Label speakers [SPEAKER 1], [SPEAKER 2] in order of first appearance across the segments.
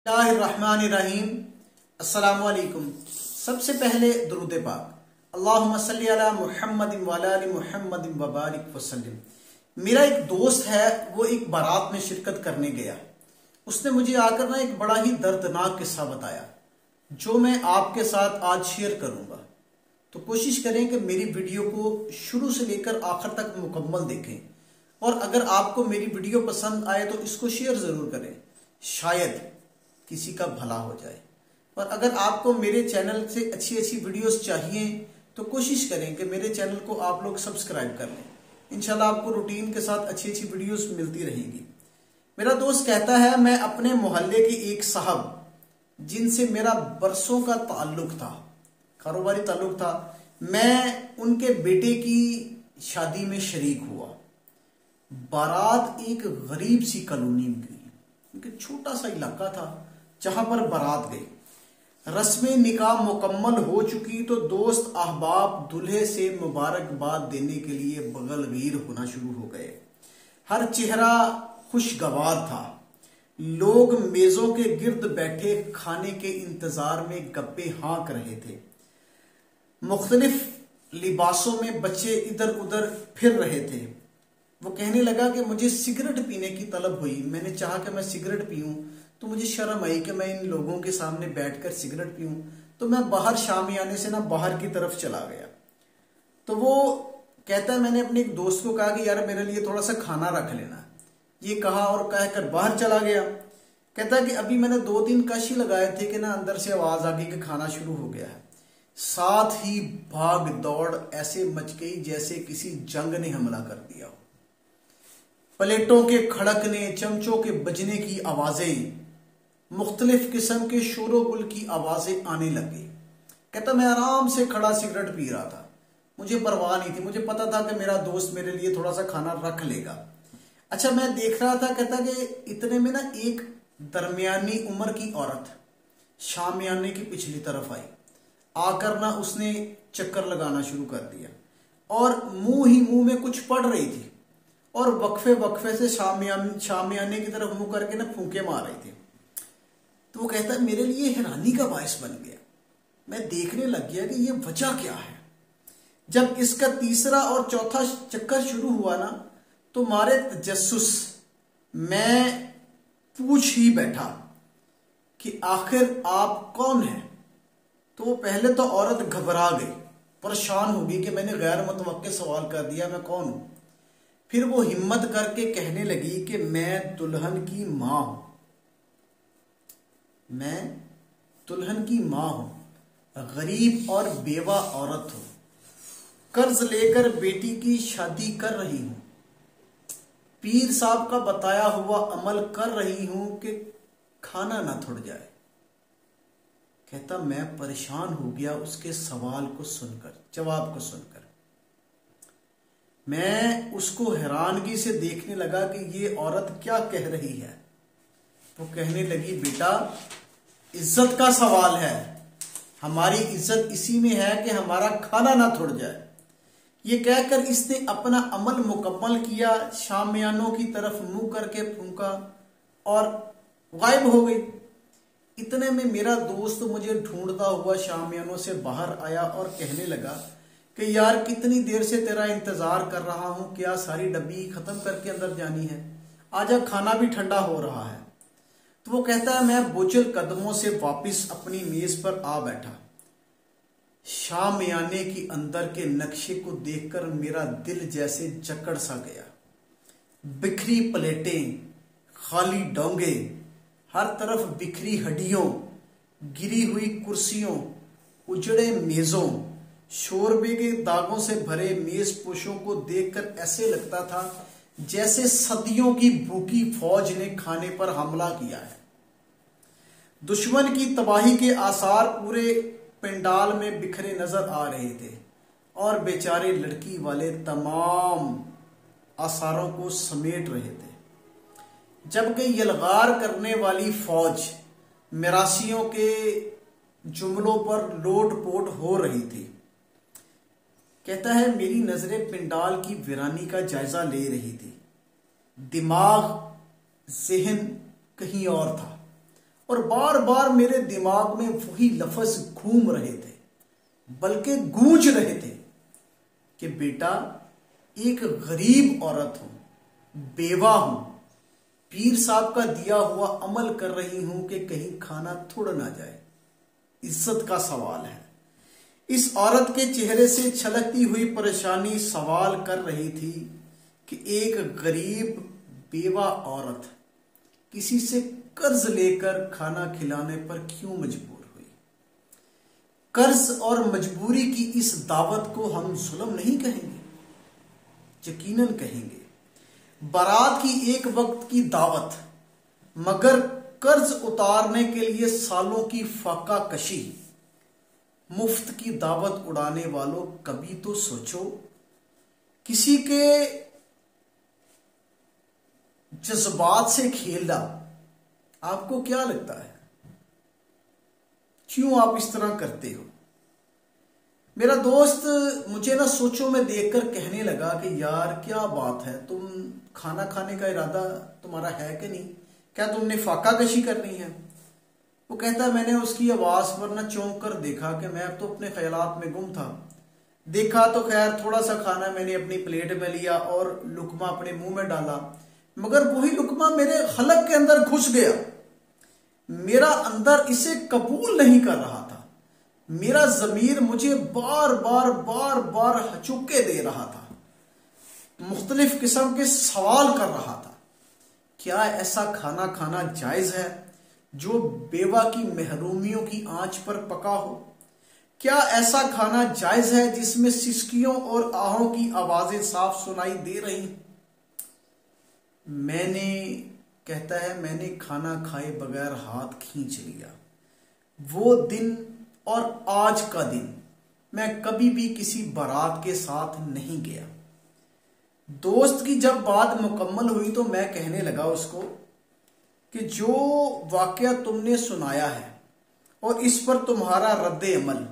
[SPEAKER 1] बिस्मिल्लाहिर्रहमानिर्रहीम। अस्सलामुअलैकुम। सबसे पहले दुरूद पाक अल्लाहुम्मा सल्ली अला मुहम्मदिन व अला आलि मुहम्मदिन व बारिक वसल्लिम। मेरा एक दोस्त है, वो एक बारात में शिरकत करने गया। उसने मुझे आकर ना एक बड़ा ही दर्दनाक किस्सा बताया जो मैं आपके साथ आज शेयर करूंगा। तो कोशिश करें कि मेरी वीडियो को शुरू से लेकर आखिर तक मुकम्मल देखें, और अगर आपको मेरी वीडियो पसंद आए तो इसको शेयर ज़रूर करें, शायद किसी का भला हो जाए। और अगर आपको मेरे चैनल से अच्छी अच्छी वीडियोस चाहिए तो कोशिश करें कि मेरे चैनल को आप लोग सब्सक्राइब कर लें। इंशाल्लाह आपको रूटीन के साथ अच्छी अच्छी वीडियोस मिलती रहेंगी। मेरा दोस्त कहता है, मैं अपने मोहल्ले की एक साहब जिनसे मेरा बरसों का ताल्लुक था, कारोबारी ताल्लुक था, मैं उनके बेटे की शादी में शरीक हुआ। बारात एक गरीब सी कॉलोनी में गई, उनके छोटा सा इलाका था जहां पर बारात गई। रस्में निकाह मुकम्मल हो चुकी तो दोस्त अहबाब दूल्हे से मुबारकबाद देने के लिए बगलगीर होना शुरू हो गए। हर चेहरा खुशगवार था। लोग मेजों के गिर्द बैठे खाने के इंतजार में गप्पे हाँक रहे थे। मुख्तलिफ लिबासों में बच्चे इधर उधर फिर रहे थे। वो कहने लगा कि मुझे सिगरेट पीने की तलब हुई। मैंने चाहा कि मैं सिगरेट पीऊं तो मुझे शर्म आई कि मैं इन लोगों के सामने बैठकर सिगरेट पीऊं, तो मैं बाहर शामियाने से ना बाहर की तरफ चला गया। तो वो कहता है, मैंने अपने एक दोस्त को कहा कि यार मेरे लिए थोड़ा सा खाना रख लेना। ये कहा और कहकर बाहर चला गया। कहता है कि अभी मैंने 2-3 कश ही लगाए थे कि ना अंदर से आवाज आ गई कि खाना शुरू हो गया है। साथ ही भाग दौड़ ऐसे मच गई जैसे किसी जंग ने हमला कर दिया हो। प्लेटों के खड़कने, चमचों के बजने की आवाजें, मुख्तलिफ किस्म के शोरोगुल की आवाजें आने लगी। कहता मैं आराम से खड़ा सिगरेट पी रहा था, मुझे परवाह नहीं थी, मुझे पता था कि मेरा दोस्त मेरे लिए थोड़ा सा खाना रख लेगा। अच्छा, मैं देख रहा था, कहता कि इतने में ना एक दरमियानी उम्र की औरत शामियाने की पिछली तरफ आई। आकर ना उसने चक्कर लगाना शुरू कर दिया और मुंह ही मुंह में कुछ पड़ रही थी और वक्फे वक्फे से शामियाने की तरफ मुंह करके ना फूंके मार रही थी। तो वो कहता है मेरे लिए हैरानी का बायस बन गया। मैं देखने लग गया कि ये वजह क्या है। जब इसका तीसरा और चौथा चक्कर शुरू हुआ ना तो मारे तजस्सुस मैं पूछ ही बैठा कि आखिर आप कौन हैं। तो वो पहले तो औरत घबरा गई, परेशान हो गई कि मैंने गैर मुतवक्के सवाल कर दिया, मैं कौन हूं। फिर वो हिम्मत करके कहने लगी कि मैं दुल्हन की मां हूं, मैं दुल्हन की मां हूं, गरीब और बेवा औरत हूं, कर्ज लेकर बेटी की शादी कर रही हूं, पीर साहब का बताया हुआ अमल कर रही हूं कि खाना ना थुड़ जाए। कहता मैं परेशान हो गया उसके सवाल को सुनकर, जवाब को सुनकर। मैं उसको हैरानगी से देखने लगा कि ये औरत क्या कह रही है। वो कहने लगी, बेटा इज्जत का सवाल है, हमारी इज्जत इसी में है कि हमारा खाना ना थुड़ जाए। ये कहकर इसने अपना अमल मुकम्मल किया, शामियानों की तरफ मुंह करके फूंका और गायब हो गई। इतने में मेरा दोस्त मुझे ढूंढता हुआ शामियानों से बाहर आया और कहने लगा कि यार कितनी देर से तेरा इंतजार कर रहा हूं, क्या सारी डब्बी खत्म करके अंदर जानी है, आजा खाना भी ठंडा हो रहा है। तो वो कहता है मैं बोझल कदमों से वापस अपनी मेज पर आ बैठा। शामियाने की अंदर के नक्शे को देखकर मेरा दिल जैसे जकड़ सा गया। बिखरी प्लेटें, खाली डोंगे, हर तरफ बिखरी हड्डियों, गिरी हुई कुर्सियों, उजड़े मेजों, शोरबे के दागों से भरे मेज पोशों को देखकर ऐसे लगता था जैसे सदियों की भूखी फौज ने खाने पर हमला किया है। दुश्मन की तबाही के आसार पूरे पंडाल में बिखरे नजर आ रहे थे और बेचारे लड़की वाले तमाम आसारों को समेट रहे थे, जबकि यलगार करने वाली फौज मिरासियों के जुमलों पर लोटपोट हो रही थी। कहता है मेरी नजरें पंडाल की वीरानी का जायजा ले रही थी, दिमाग, ज़हन कहीं और था और बार बार मेरे दिमाग में वही लफ्ज घूम रहे थे, बल्कि गूंज रहे थे कि बेटा, एक गरीब औरत हूं, बेवा हूं, पीर साहब का दिया हुआ अमल कर रही हूं कि कहीं खाना थोड़ ना जाए, इज्जत का सवाल है। इस औरत के चेहरे से छलकती हुई परेशानी सवाल कर रही थी कि एक गरीब बेवा औरत किसी से कर्ज लेकर खाना खिलाने पर क्यों मजबूर हुई। कर्ज और मजबूरी की इस दावत को हम जुल्म नहीं कहेंगे, यकीनन कहेंगे। बारात की एक वक्त की दावत, मगर कर्ज उतारने के लिए सालों की फाका कशी। मुफ्त की दावत उड़ाने वालों, कभी तो सोचो, किसी के जज्बात से खेलना आपको क्या लगता है? क्यों आप इस तरह करते हो? मेरा दोस्त मुझे ना सोचो में देखकर कहने लगा कि यार क्या बात है, तुम खाना खाने का इरादा तुम्हारा है कि नहीं? क्या तुमने फाका कशी करनी है? वो कहता है, मैंने उसकी आवाज पर ना चौंक कर देखा कि मैं अब तो अपने ख्यालात में गुम था। देखा तो खैर थोड़ा सा खाना मैंने अपनी प्लेट में लिया और लुकमा अपने मुंह में डाला, मगर वही लुकमा मेरे हलक के अंदर घुस गया। मेरा अंदर इसे कबूल नहीं कर रहा था। मेरा जमीर मुझे बार बार हचुक्के दे रहा था, मुख्तलिफ किस्म के सवाल कर रहा था। क्या ऐसा खाना खाना जायज है जो बेवा की महरूमियों की आंच पर पका हो? क्या ऐसा खाना जायज है जिसमें सिसकियों और आहों की आवाजें साफ सुनाई दे रही? मैंने खाना खाए बगैर हाथ खींच लिया। वो दिन और आज का दिन मैं कभी भी किसी बारात के साथ नहीं गया। दोस्त की जब बात मुकम्मल हुई तो मैं कहने लगा उसको कि जो वाकया तुमने सुनाया है और इस पर तुम्हारा रद्द अमल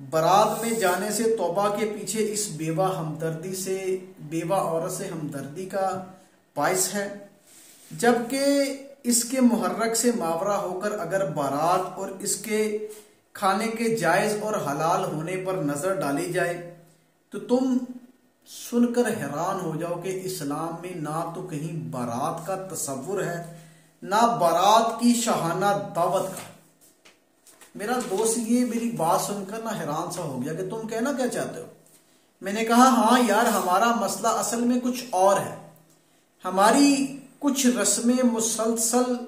[SPEAKER 1] बारात में जाने से तौबा के पीछे इस बेवा औरत से हमदर्दी का बाइस है, जबकि इसके मुहर्रक से मावरा होकर अगर बारात और इसके खाने के जायज और हलाल होने पर नजर डाली जाए तो तुम सुनकर हैरान हो जाओ कि इस्लाम में ना तो कहीं बारात का तस्वुर है, ना बारात की शाहाना दावत का। मेरा दोस्त ये मेरी बात सुनकर ना हैरान सा हो गया कि तुम कहना क्या चाहते हो? मैंने कहा, हाँ यार, हमारा मसला असल में कुछ और है। हमारी कुछ रस्में मुसलसल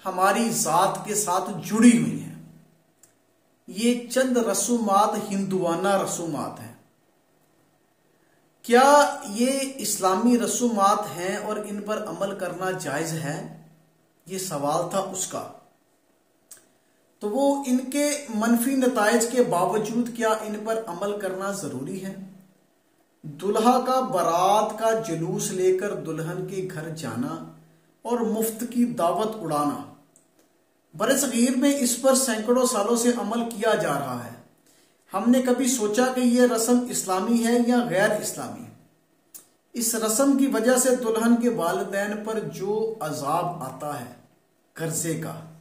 [SPEAKER 1] हमारी जात के साथ जुड़ी हुई हैं। ये चंद रसूमात हिंदुआना रसूमात हैं। क्या ये इस्लामी रसूमात हैं और इन पर अमल करना जायज है? ये सवाल था उसका। तो वो इनके मनफी नताइज के बावजूद क्या इन पर अमल करना जरूरी है? दुल्हा का बारात का जुलूस लेकर दुल्हन के घर जाना और मुफ्त की दावत उड़ाना, बरसगीर में इस पर सैकड़ों सालों से अमल किया जा रहा है। हमने कभी सोचा कि यह रस्म इस्लामी है या गैर इस्लामी? इस रस्म की वजह से दुल्हन के वालिदैन पर जो अजाब आता है कर्जे का,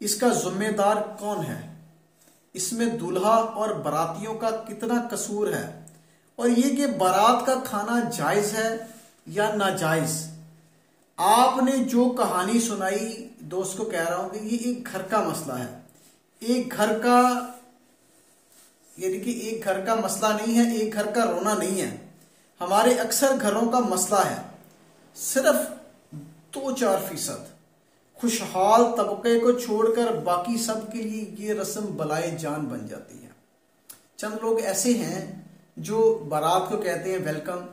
[SPEAKER 1] इसका जिम्मेदार कौन है? इसमें दूल्हा और बारातियों का कितना कसूर है? और ये कि बारात का खाना जायज है या नाजायज? आपने जो कहानी सुनाई, दोस्त को कह रहा हूं कि ये एक घर का मसला है। एक घर का, यानी कि एक घर का मसला नहीं है, एक घर का रोना नहीं है। हमारे अक्सर घरों का मसला है सिर्फ 2-4% खुशहाल तबके को छोड़कर बाकी सब के लिए ये रस्म बलाए जान बन जाती है। चंद लोग ऐसे हैं जो बारात को कहते हैं वेलकम,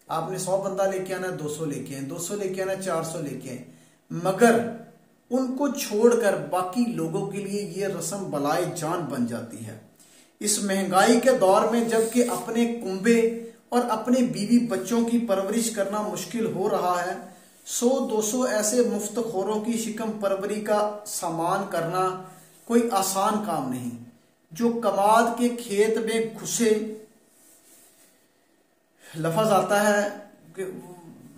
[SPEAKER 1] आपने 100 बंदा लेके आना, 200 लेके आए, 200 लेके आना, 400 लेके आए, मगर उनको छोड़कर बाकी लोगों के लिए ये रस्म बलाए जान बन जाती है। इस महंगाई के दौर में जबकि अपने कुंबे और अपने बीवी बच्चों की परवरिश करना मुश्किल हो रहा है, 100-200 ऐसे मुफ्तखोरों की शिकम परवरी का सामान करना कोई आसान काम नहीं, जो कमाद के खेत में घुसे, लफ्ज आता है कि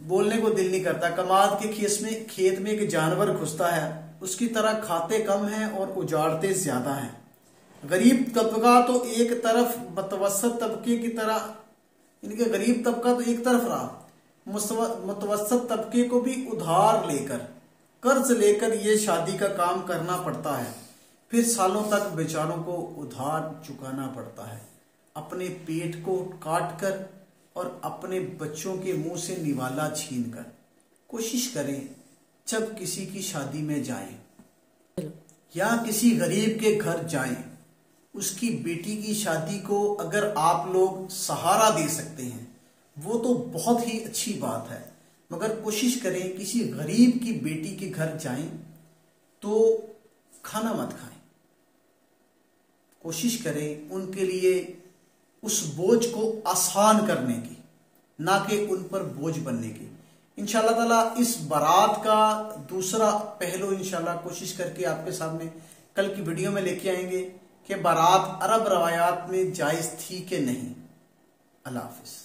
[SPEAKER 1] बोलने को दिल नहीं करता, कमाद के खेत में एक जानवर घुसता है उसकी तरह खाते कम हैं और उजाड़ते ज्यादा हैं। गरीब तबका तो एक तरफ, मुतवस्सत तबके की तरह, इनके गरीब तबका तो एक तरफ रहा, मुतवस्सत तबके को भी उधार लेकर, कर्ज लेकर ये शादी का काम करना पड़ता है। फिर सालों तक बेचारों को उधार चुकाना पड़ता है, अपने पेट को काट कर और अपने बच्चों के मुंह से निवाला छीन कर। कोशिश करें जब किसी की शादी में जाएं या किसी गरीब के घर जाएं, उसकी बेटी की शादी को अगर आप लोग सहारा दे सकते हैं वो तो बहुत ही अच्छी बात है, मगर कोशिश करें किसी गरीब की बेटी के घर जाएं तो खाना मत खाएं। कोशिश करें उनके लिए उस बोझ को आसान करने की, ना कि उन पर बोझ बनने की। इंशाल्लाह ताला इस बारात का दूसरा पहलू इंशाल्लाह कोशिश करके आपके सामने कल की वीडियो में लेके आएंगे कि बारात अरब रवायात में जायज थी कि नहीं। अल्लाह हाफिज।